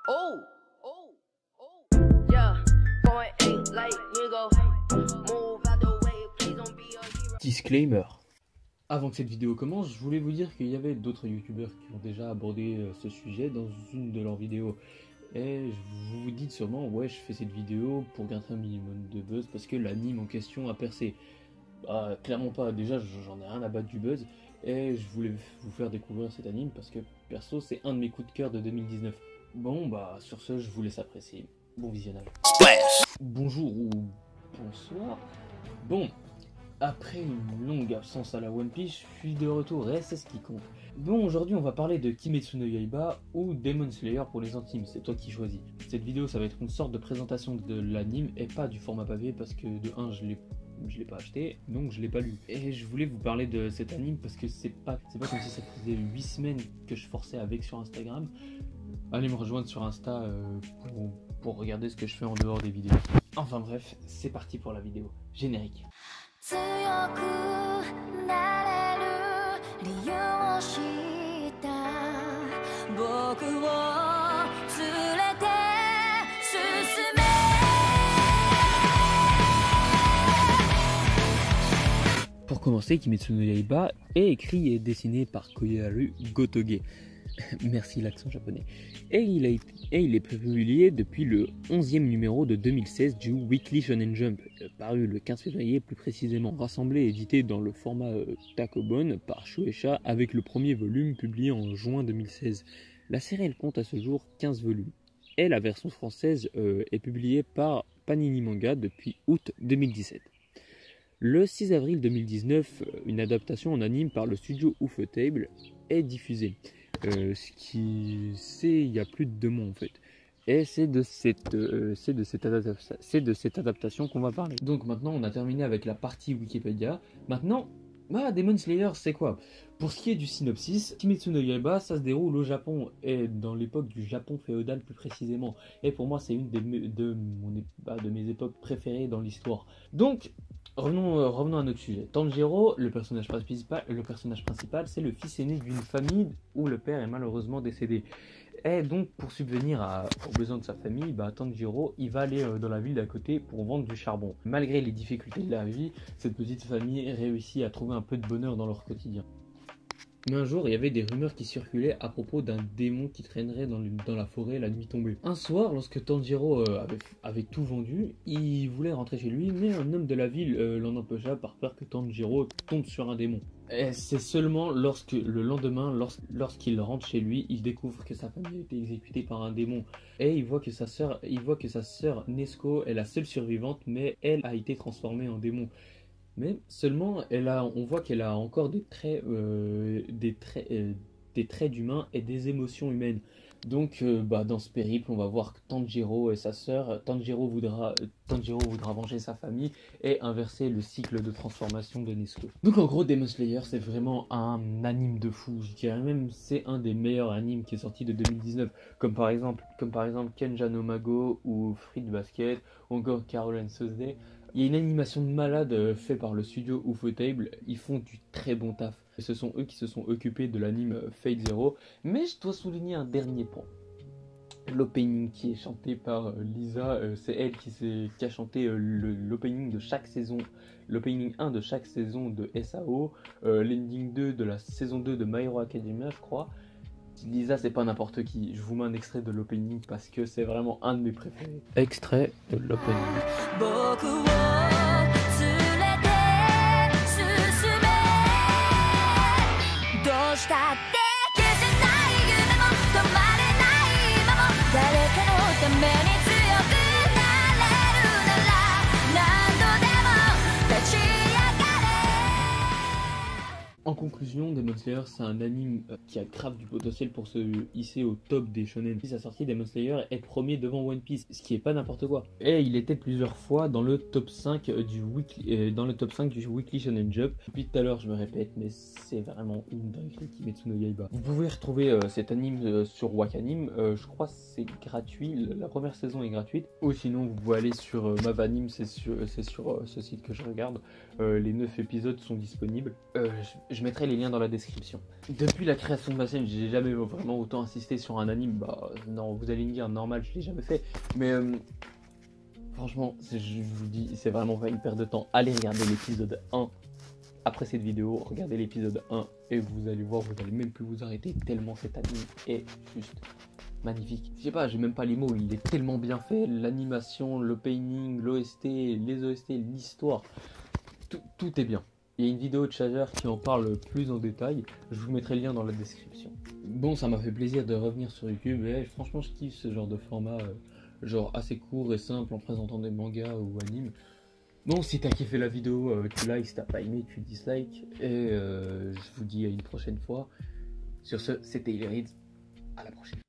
Oh, yeah, point eight like nigga. Move out the way, please don't be a hero. Disclaimer. Avant que cette vidéo commence, je voulais vous dire qu'il y avait d'autres youtubeurs qui ont déjà abordé ce sujet dans une de leurs vidéos. Et vous vous dites sûrement, ouais, je fais cette vidéo pour gagner un minimum de buzz parce que l'anime en question a percé. Bah, clairement pas, déjà j'en ai rien à battre du buzz. Et je voulais vous faire découvrir cet anime parce que perso c'est un de mes coups de cœur de 2019. Bon bah sur ce je vous laisse apprécier. Bon visionnage. Bonjour ou bonsoir. Bon, après une longue absence à la One Piece, je suis de retour et c'est ce qui compte. Bon, aujourd'hui on va parler de Kimetsu no Yaiba ou Demon Slayer pour les intimes, c'est toi qui choisis. Cette vidéo ça va être une sorte de présentation de l'anime et pas du format pavé parce que de 1 je l'ai pas acheté, donc je l'ai pas lu. Et je voulais vous parler de cet anime parce que c'est pas comme si ça faisait 8 semaines que je forçais avec sur Instagram. Allez me rejoindre sur Insta pour regarder ce que je fais en dehors des vidéos. Enfin bref, c'est parti pour la vidéo. Générique. 強くなれる理由を知った僕を連れて進め Pour commencer, Kimetsu no Yaiba est écrit et dessiné par Koyaru Gotoge. Merci l'accent japonais. Et il est publié depuis le 11e numéro de 2016 du Weekly Shonen Jump, paru le 15 février plus précisément, rassemblé et édité dans le format Takobon par Shueisha avec le premier volume publié en juin 2016. La série elle compte à ce jour 15 volumes. Et la version française est publiée par Panini Manga depuis août 2017. Le 6 avril 2019, une adaptation en anime par le studio Ufotable est diffusée. Ce qui c'est il y a plus de 2 mois en fait. Et c'est de cette adaptation qu'on va parler. Donc maintenant on a terminé avec la partie Wikipédia. Maintenant, Demon Slayer c'est quoi? Pour ce qui est du synopsis, Kimetsu no Yaiba ça se déroule au Japon et dans l'époque du Japon féodal plus précisément. Et pour moi c'est une de mes époques préférées dans l'histoire. Donc revenons à notre sujet. Tanjiro, le personnage principal, c'est le fils aîné d'une famille où le père est malheureusement décédé. Et donc, pour subvenir aux besoins de sa famille, Tanjiro, il va aller dans la ville d'à côté pour vendre du charbon. Malgré les difficultés de la vie, cette petite famille réussit à trouver un peu de bonheur dans leur quotidien. Mais un jour, il y avait des rumeurs qui circulaient à propos d'un démon qui traînerait dans la forêt la nuit tombée. Un soir, lorsque Tanjiro avait tout vendu, il voulait rentrer chez lui, mais un homme de la ville l'en empêcha par peur que Tanjiro tombe sur un démon. Et c'est seulement le lendemain, lorsqu'il rentre chez lui, il découvre que sa famille a été exécutée par un démon. Et il voit que sa sœur Nezuko est la seule survivante, mais elle a été transformée en démon. Mais seulement, on voit qu'elle a encore des traits d'humain et des émotions humaines. Donc, dans ce périple, on va voir que Tanjiro et sa sœur, Tanjiro voudra venger sa famille et inverser le cycle de transformation de Nezuko. Donc, en gros, Demon Slayer, c'est vraiment un anime de fou. Je dirais même, c'est un des meilleurs animes qui est sorti de 2019, comme par exemple Kenja no Mago ou Fruit Basket, ou encore Carol and Thursday. Il y a une animation de malade faite par le studio Ufotable, ils font du très bon taf. Et ce sont eux qui se sont occupés de l'anime Fate Zero. Mais je dois souligner un dernier point. L'opening qui est chanté par Lisa, c'est elle qui a chanté l'opening de chaque saison, l'opening 1 de chaque saison de SAO, l'ending 2 de la saison 2 de My Hero Academia je crois. Lisa c'est pas n'importe qui, je vous mets un extrait de l'opening parce que c'est vraiment un de mes préférés. Extrait de l'opening. 僕を連れて進めどうしたって消せない夢も止まれない今も誰かのために強くなれるなら何度でも立ち上がれ En conclusion, Demon Slayer c'est un anime qui a grave du potentiel pour se hisser au top des shonen. Depuis sa sortie, Demon Slayer est premier devant One Piece, ce qui est pas n'importe quoi. Et il était plusieurs fois dans le top 5 du Weekly Shonen Jump. Depuis tout à l'heure, je me répète, mais c'est vraiment une dinguerie Kimetsu no Yaiba. Vous pouvez retrouver cet anime sur Wakanim, je crois que c'est gratuit, la première saison est gratuite. Ou sinon, vous pouvez aller sur Mavanim, c'est sur ce site que je regarde. Les 9 épisodes sont disponibles. Je mettrai mettrai les liens dans la description. Depuis la création de ma chaîne, j'ai jamais vraiment autant insisté sur un anime. Bah non, vous allez me dire normal, je l'ai jamais fait. Mais franchement, je vous dis, c'est vraiment pas une perte de temps. Allez regarder l'épisode 1. Après cette vidéo, regardez l'épisode 1 et vous allez voir, vous allez même plus vous arrêter tellement cet anime est juste magnifique. Je sais pas, j'ai même pas les mots, il est tellement bien fait, l'animation, l'opening, l'OST, les OST, l'histoire, tout est bien. Il y a une vidéo de Chager qui en parle plus en détail, je vous mettrai le lien dans la description. Bon, ça m'a fait plaisir de revenir sur YouTube et franchement je kiffe ce genre de format, genre assez court et simple en présentant des mangas ou animes. Bon, si t'as kiffé la vidéo, tu likes, si t'as pas aimé, tu dislikes. Et je vous dis à une prochaine fois. Sur ce, c'était Ilerids. À la prochaine.